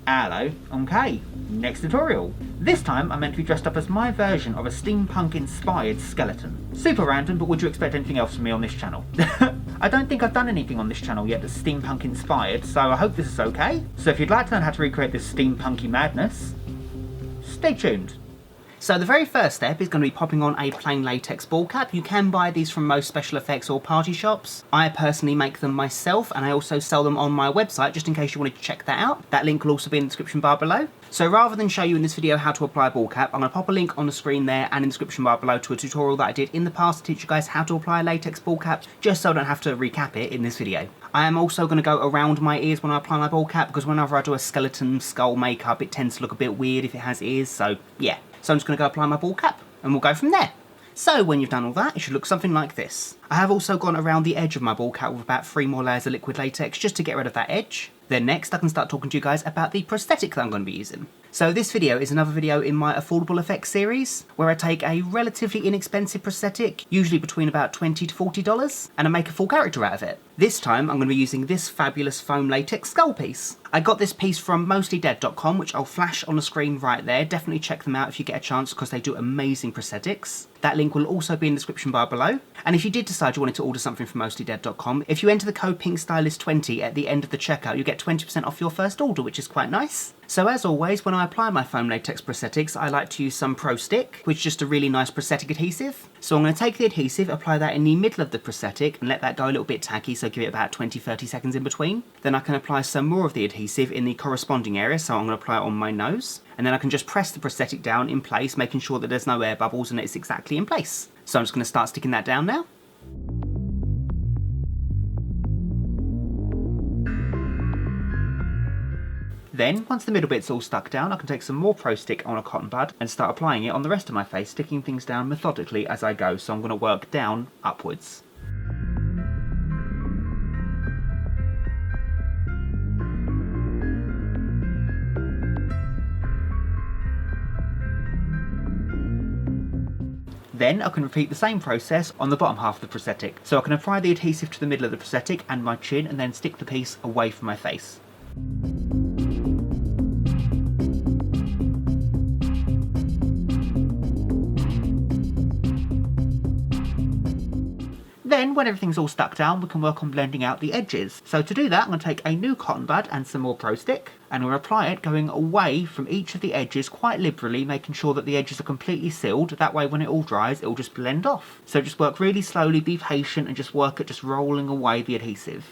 Hello, okay, next tutorial. This time I'm meant to be dressed up as my version of a steampunk inspired skeleton. Super random, but would you expect anything else from me on this channel? I don't think I've done anything on this channel yet that's steampunk inspired, so I hope this is okay. So if you'd like to learn how to recreate this steampunky madness, stay tuned. So the very first step is going to be popping on a plain latex ball cap. You can buy these from most special effects or party shops. I personally make them myself, and I also sell them on my website just in case you wanted to check that out. That link will also be in the description bar below. So rather than show you in this video how to apply a ball cap, I'm going to pop a link on the screen there and in the description bar below to a tutorial that I did in the past to teach you guys how to apply a latex ball cap, just so I don't have to recap it in this video. I am also going to go around my ears when I apply my ball cap, because whenever I do a skeleton skull makeup it tends to look a bit weird if it has ears, so yeah. So I'm just going to go apply my ball cap and we'll go from there. So when you've done all that, it should look something like this. I have also gone around the edge of my ball cap with about 3 more layers of liquid latex just to get rid of that edge. Then next I can start talking to you guys about the prosthetic that I'm going to be using. So this video is another video in my affordable effects series, where I take a relatively inexpensive prosthetic, usually between about $20 to $40, and I make a full character out of it. This time I'm going to be using this fabulous foam latex skull piece. I got this piece from mostlydead.com, which I'll flash on the screen right there. Definitely check them out if you get a chance, because they do amazing prosthetics. That link will also be in the description bar below. And if you did decide you wanted to order something from mostlydead.com, if you enter the code Pinkstylist20 at the end of the checkout, you get 20% off your first order, which is quite nice. So as always, when I apply my foam latex prosthetics, I like to use some Prosthetic, which is just a really nice prosthetic adhesive. So I'm going to take the adhesive, apply that in the middle of the prosthetic, and let that go a little bit tacky, so give it about 20-30 seconds in between. Then I can apply some more of the adhesive in the corresponding area, so I'm going to apply it on my nose. And then I can just press the prosthetic down in place, making sure that there's no air bubbles and it's exactly in place. So I'm just going to start sticking that down now. Then, once the middle bit's all stuck down, I can take some more Prosthetic on a cotton bud and start applying it on the rest of my face, sticking things down methodically as I go, so I'm going to work down upwards. Then I can repeat the same process on the bottom half of the prosthetic. So I can apply the adhesive to the middle of the prosthetic and my chin, and then stick the piece away from my face. Then, when everything's all stuck down, we can work on blending out the edges. So to do that, I'm going to take a new cotton bud and some more Prosthetic, and we'll apply it going away from each of the edges quite liberally, making sure that the edges are completely sealed. That way when it all dries, it will just blend off. So just work really slowly, be patient, and just work at just rolling away the adhesive.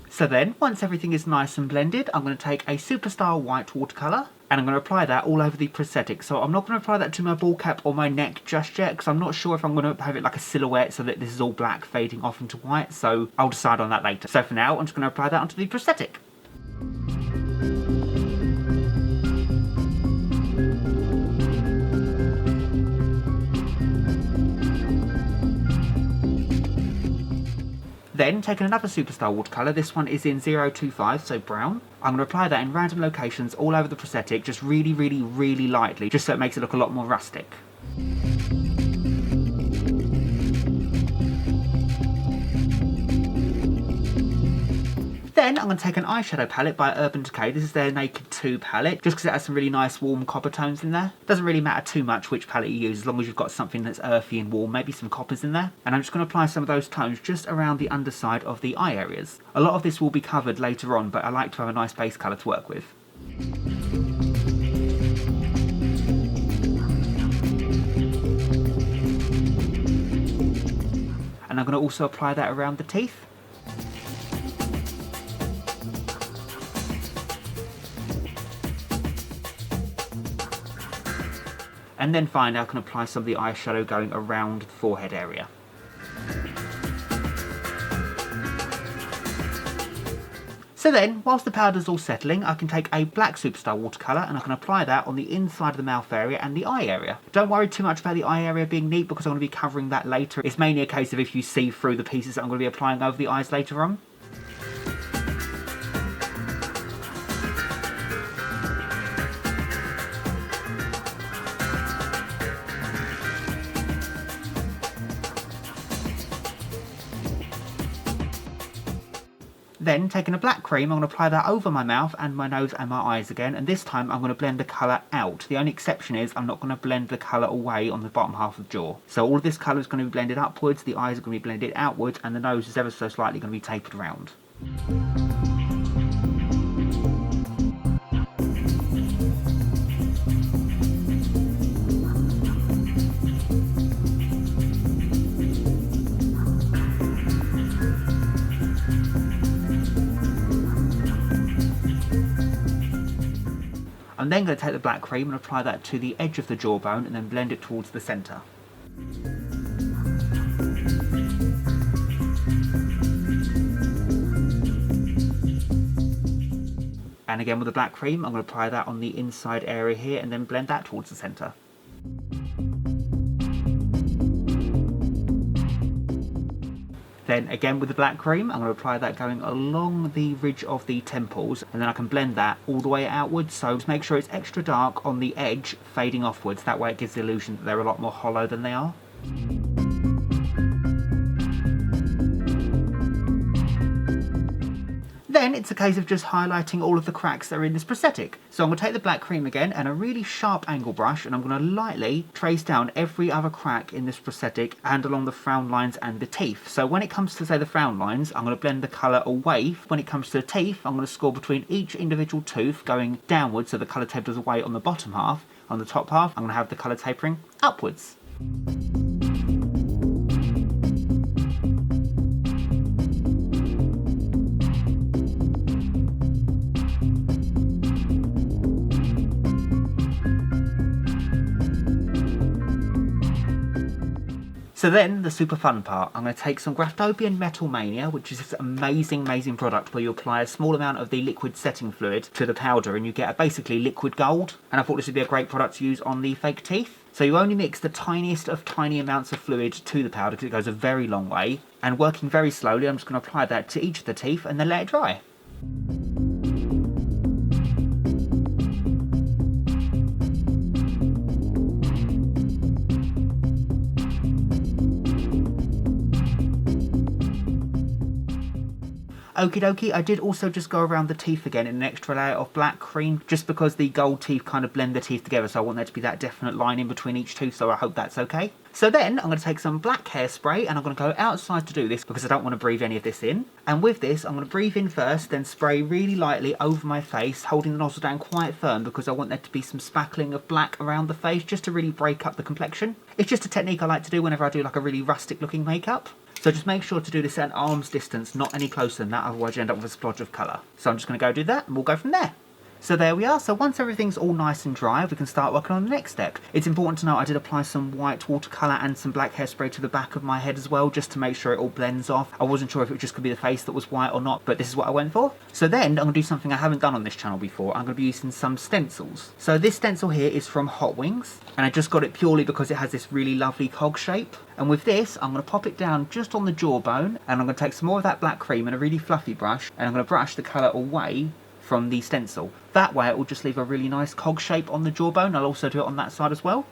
So then, once everything is nice and blended, I'm going to take a Superstar white watercolour and I'm going to apply that all over the prosthetic. So I'm not going to apply that to my ball cap or my neck just yet, because I'm not sure if I'm going to have it like a silhouette so that this is all black fading off into white, so I'll decide on that later. So for now, I'm just going to apply that onto the prosthetic. Then, taking another Superstar watercolour, this one is in 025, so brown. I'm going to apply that in random locations all over the prosthetic, just really, really, really lightly, just so it makes it look a lot more rustic. Then I'm going to take an eyeshadow palette by Urban Decay. This is their Naked 2 palette, just because it has some really nice warm copper tones in there. Doesn't really matter too much which palette you use, as long as you've got something that's earthy and warm, maybe some coppers in there. And I'm just going to apply some of those tones just around the underside of the eye areas. A lot of this will be covered later on, but I like to have a nice base colour to work with. And I'm going to also apply that around the teeth. And then finally I can apply some of the eyeshadow going around the forehead area. So then, whilst the powder's all settling, I can take a black Superstar watercolour and I can apply that on the inside of the mouth area and the eye area. Don't worry too much about the eye area being neat, because I'm going to be covering that later. It's mainly a case of if you see through the pieces that I'm going to be applying over the eyes later on. Then, taking a black cream, I'm going to apply that over my mouth and my nose and my eyes again, and this time I'm going to blend the colour out. The only exception is I'm not going to blend the colour away on the bottom half of the jaw. So all of this colour is going to be blended upwards, the eyes are going to be blended outwards, and the nose is ever so slightly going to be tapered round. I'm then going to take the black cream and apply that to the edge of the jawbone and then blend it towards the centre. And again with the black cream, I'm going to apply that on the inside area here and then blend that towards the centre. Then again with the black cream, I'm going to apply that going along the ridge of the temples, and then I can blend that all the way outwards, so just make sure it's extra dark on the edge, fading offwards. That way it gives the illusion that they're a lot more hollow than they are. Then it's a case of just highlighting all of the cracks that are in this prosthetic. So I'm going to take the black cream again and a really sharp angle brush, and I'm going to lightly trace down every other crack in this prosthetic and along the frown lines and the teeth. So when it comes to, say, the frown lines, I'm going to blend the colour away. When it comes to the teeth, I'm going to score between each individual tooth going downwards, so the colour tapers away on the bottom half. On the top half, I'm going to have the colour tapering upwards. So then, the super fun part, I'm going to take some Graftobian Metal Mania, which is this amazing product where you apply a small amount of the liquid setting fluid to the powder and you get a basically liquid gold. And I thought this would be a great product to use on the fake teeth. So you only mix the tiniest of tiny amounts of fluid to the powder because it goes a very long way. And working very slowly, I'm just going to apply that to each of the teeth and then let it dry. Okie dokie, I did also just go around the teeth again in an extra layer of black cream, just because the gold teeth kind of blend the teeth together, so I want there to be that definite line in between each tooth, so I hope that's okay. So then, I'm going to take some black hairspray, and I'm going to go outside to do this, because I don't want to breathe any of this in. And with this, I'm going to breathe in first, then spray really lightly over my face, holding the nozzle down quite firm, because I want there to be some spackling of black around the face, just to really break up the complexion. It's just a technique I like to do whenever I do like a really rustic looking makeup. So just make sure to do this at an arm's distance, not any closer than that, otherwise you end up with a splodge of colour. So I'm just going to go do that and we'll go from there. So there we are. So once everything's all nice and dry, we can start working on the next step. It's important to note I did apply some white watercolour and some black hairspray to the back of my head as well, just to make sure it all blends off. I wasn't sure if it just could be the face that was white or not, but this is what I went for. So then I'm going to do something I haven't done on this channel before. I'm going to be using some stencils. So this stencil here is from Hot Wings, and I just got it purely because it has this really lovely cog shape. And with this, I'm going to pop it down just on the jawbone, and I'm going to take some more of that black cream and a really fluffy brush, and I'm going to brush the colour away from the stencil. That way it will just leave a really nice cog shape on the jawbone. I'll also do it on that side as well.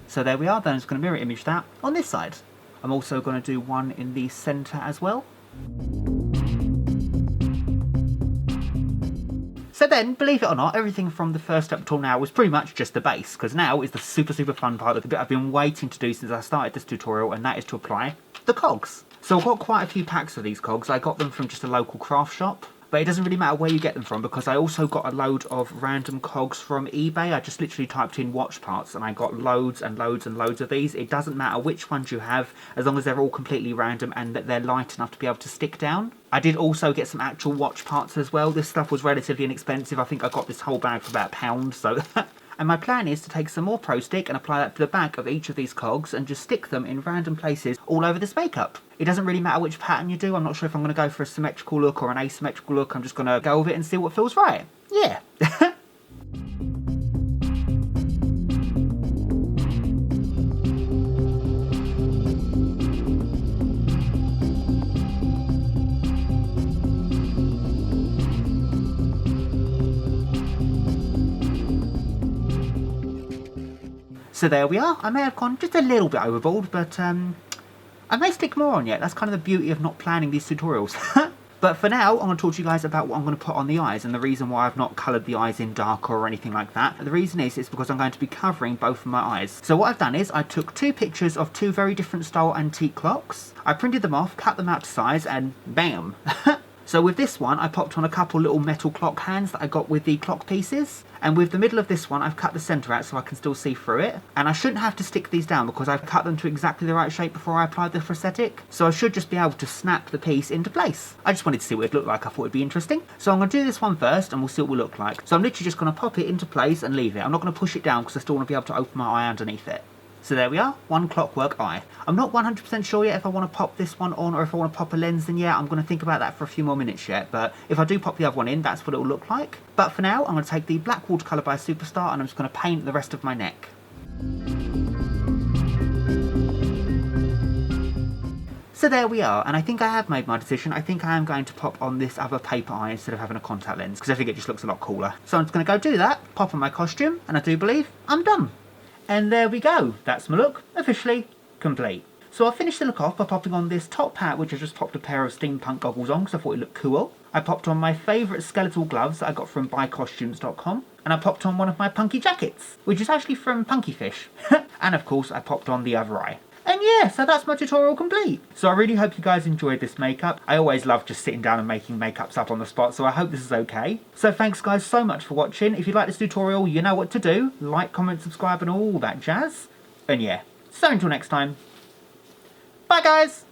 So there we are. Then I'm just going to mirror image that on this side. I'm also going to do one in the centre as well. So then, believe it or not, everything from the first step till now was pretty much just the base, because now is the super fun part, the bit I've been waiting to do since I started this tutorial, and that is to apply the cogs. So I've got quite a few packs of these cogs. I got them from just a local craft shop, but it doesn't really matter where you get them from, because I also got a load of random cogs from eBay. I just literally typed in watch parts and I got loads and loads and loads of these. It doesn't matter which ones you have, as long as they're all completely random and that they're light enough to be able to stick down. I did also get some actual watch parts as well. This stuff was relatively inexpensive. I think I got this whole bag for about £1, so... And my plan is to take some more Pro Stick and apply that to the back of each of these cogs and just stick them in random places all over this makeup. It doesn't really matter which pattern you do. I'm not sure if I'm going to go for a symmetrical look or an asymmetrical look. I'm just going to go with it and see what feels right. Yeah. So there we are. I may have gone just a little bit overboard, but I may stick more on yet. That's kind of the beauty of not planning these tutorials. But for now, I'm going to talk to you guys about what I'm going to put on the eyes and the reason why I've not coloured the eyes in darker or anything like that. The reason is because I'm going to be covering both of my eyes. So what I've done is I took 2 pictures of 2 very different style antique clocks. I printed them off, cut them out to size, and bam! So with this one, I popped on a couple little metal clock hands that I got with the clock pieces. And with the middle of this one, I've cut the centre out so I can still see through it. And I shouldn't have to stick these down because I've cut them to exactly the right shape before I applied the prosthetic. So I should just be able to snap the piece into place. I just wanted to see what it looked like. I thought it'd be interesting. So I'm going to do this one first and we'll see what it will look like. So I'm literally just going to pop it into place and leave it. I'm not going to push it down because I still want to be able to open my eye underneath it. So there we are, one clockwork eye. I'm not 100% sure yet if I want to pop this one on or if I want to pop a lens in yet. I'm going to think about that for a few more minutes yet, but if I do pop the other one in, that's what it will look like. But for now, I'm going to take the black watercolour by Superstar and I'm just going to paint the rest of my neck. So there we are, and I think I have made my decision. I think I am going to pop on this other paper eye instead of having a contact lens, because I think it just looks a lot cooler. So I'm just going to go do that, pop on my costume, and I do believe I'm done. And there we go, that's my look, officially complete. So I finished the look off by popping on this top hat, which I just popped a pair of steampunk goggles on because I thought it looked cool. I popped on my favourite skeletal gloves that I got from buycostumes.com. And I popped on one of my punky jackets, which is actually from Punky Fish. And of course I popped on the other eye. And yeah, so that's my tutorial complete. So I really hope you guys enjoyed this makeup. I always love just sitting down and making makeups up on the spot, so I hope this is okay. So thanks guys so much for watching. If you like this tutorial, you know what to do. Like, comment, subscribe and all that jazz. And yeah, so until next time. Bye guys!